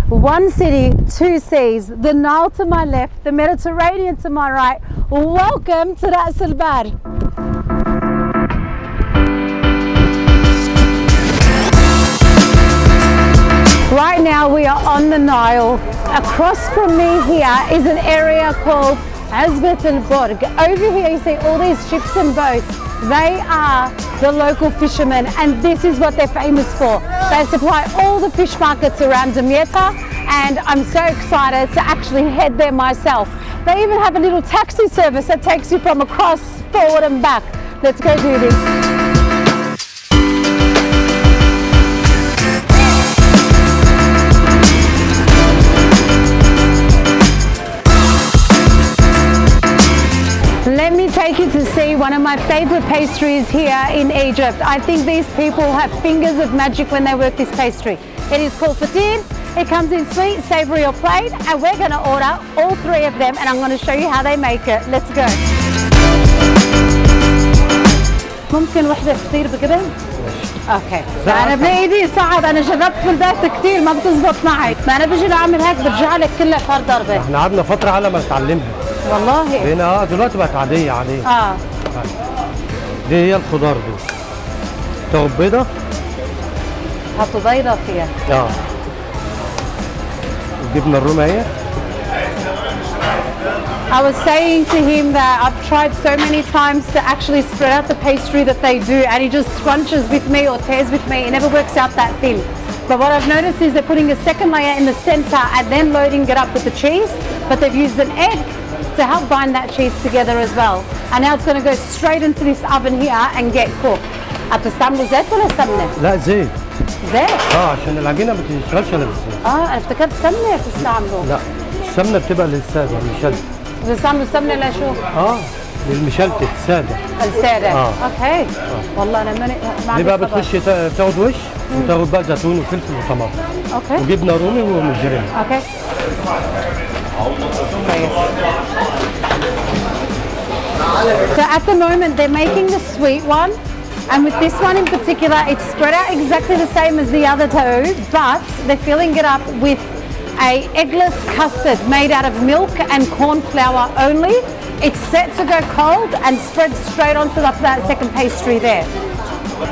One city, two seas, the Nile to my left, the Mediterranean to my right. Welcome to Ras El Bar. Right now we are on the Nile. Across from me here is an area called Ras El Bar. Over here you see all these ships and boats. They are the local fishermen, and this is what they're famous for. They supply all the fish markets around Damietta, and I'm so excited to actually head there myself. They even have a little taxi service that takes you from across, forward and back. Let's go do this. Let me take you to see one of my favorite pastries here in Egypt. I think these people have fingers of magic when they work this pastry. It is called Fatir. It comes in sweet, savory or plain, and we're going to order all three of them, and I'm going to show you how they make it. Let's go. ممكن وحدة فطير بكده؟ اوكي. انا بايدي صعب، انا جربت في البيت كثير ما بتزبط معي، ما انا بجي اعمل هيك برجع لك كلها فار ضربة. احنا قعدنا فترة على ما نتعلمها. والله؟ هنا دلوقتي بقت عادية عادية. دي هي الخضار دي. تاخد بيضة. حطوا بيضة فيها. الجبنة الرومي اهي. I was saying to him that I've tried so many times to actually spread out the pastry that they do, and he just scrunches with me or tears with me. It never works out that thin. But what I've noticed is they're putting a second layer in the center and then loading it up with the cheese, but they've used an egg to help bind that cheese together as well. And now it's going to go straight into this oven here and get cooked. هتستعملوا زيت ولا سمنة؟ لا زيت. زيت؟ عشان العجينة ما تشتغلش الا بالزيت. انا افتكرت سمنة بتستعملوا. لا السمنة بتبقى للسادة المشلتت. بتستعملوا السمنة لشو؟ للمشلتت السادة. السادة. اوكي. والله انا ما دي بقى بتخش تاخد وش وتاخد بقى زيتون وفلفل وطماطم. اوكي. وجبنة رومي وموزاريلا. اوكي. So at the moment they're making the sweet one, and with this one in particular it's spread out exactly the same as the other two, but they're filling it up with a eggless custard made out of milk and corn flour only. It's set to go cold and spread straight onto that second pastry there.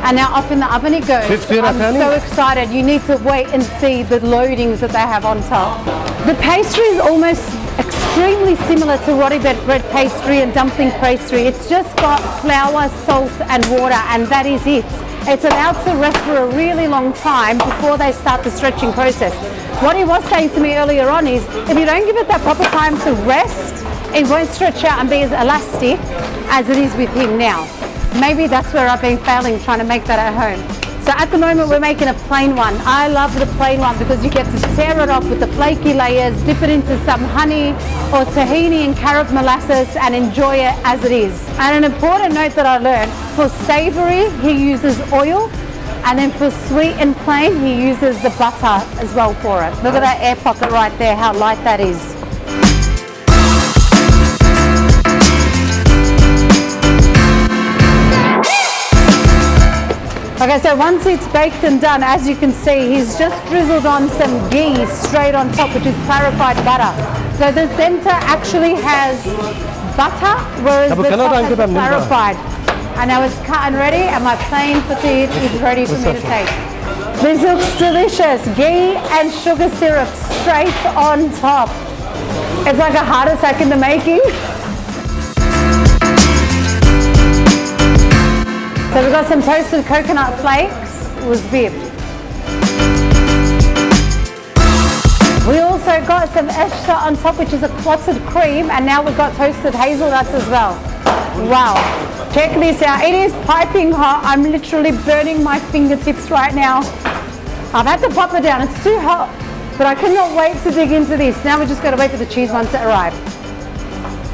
And now off in the oven it goes. I'm so excited. You need to wait and see the loadings that they have on top. The pastry is almost extremely similar to roti bread pastry and dumpling pastry. It's just got flour, salt and water, and that is it. It's allowed to rest for a really long time before they start the stretching process. What he was saying to me earlier on is if you don't give it that proper time to rest, it won't stretch out and be as elastic as it is with him now. Maybe that's where I've been failing trying to make that at home. So at the moment we're making a plain one. I love the plain one because you get to tear it off with the flaky layers, dip it into some honey or tahini and carob molasses and enjoy it as it is. And an important note that I learned, for savory he uses oil, and then for sweet and plain he uses the butter as well for it. Look at that air pocket right there, how light that is. Okay, so once it's baked and done, as you can see, he's just drizzled on some ghee straight on top, which is clarified butter. So the center actually has butter, whereas the top has clarified. And now it's cut and ready, and my plain fatir is ready for me to take. This looks delicious. Ghee and sugar syrup straight on top. It's like a heart attack in the making. So we've got some toasted coconut flakes with bib. We also got some extra on top, which is a clotted cream, and now we've got toasted hazelnuts as well. Wow. Check this out. It is piping hot. I'm literally burning my fingertips right now. I've had to pop it down. It's too hot, but I cannot wait to dig into this. Now we just got to wait for the cheese one to arrive.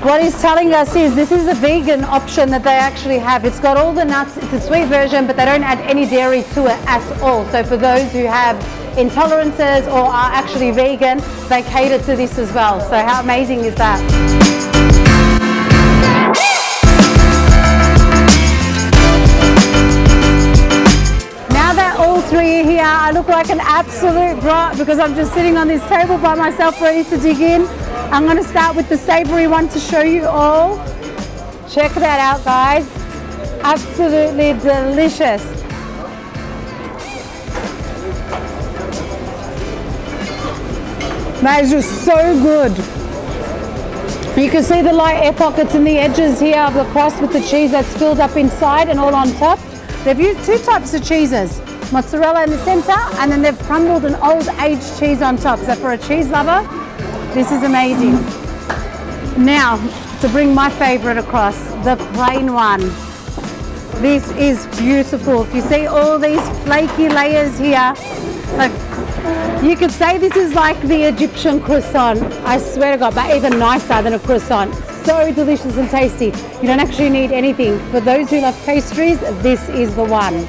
What he's telling us is this is a vegan option that they actually have. It's got all the nuts. It's a sweet version, but they don't add any dairy to it at all. So for those who have intolerances or are actually vegan, they cater to this as well. So how amazing is that? Now that all three here. I look like an absolute brat because I'm just sitting on this table by myself ready to dig in. I'm going to start with the savory one to show you all. Check that out, guys. Absolutely delicious. That is just so good. You can see the light air pockets in the edges here of the crust with the cheese that's filled up inside and all on top. They've used two types of cheeses, mozzarella in the center, and then they've crumbled an old aged cheese on top. So for a cheese lover, this is amazing. Now, to bring my favorite across, the plain one. This is beautiful. If you see all these flaky layers here, like, you could say this is like the Egyptian croissant. I swear to God, but even nicer than a croissant. So delicious and tasty. You don't actually need anything. For those who love pastries, this is the one.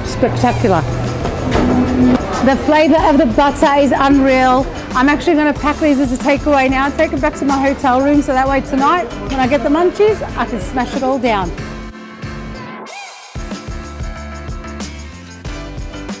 Spectacular. The flavor of the butter is unreal. I'm actually going to pack these as a takeaway now, take it back to my hotel room so that way tonight when I get the munchies, I can smash it all down.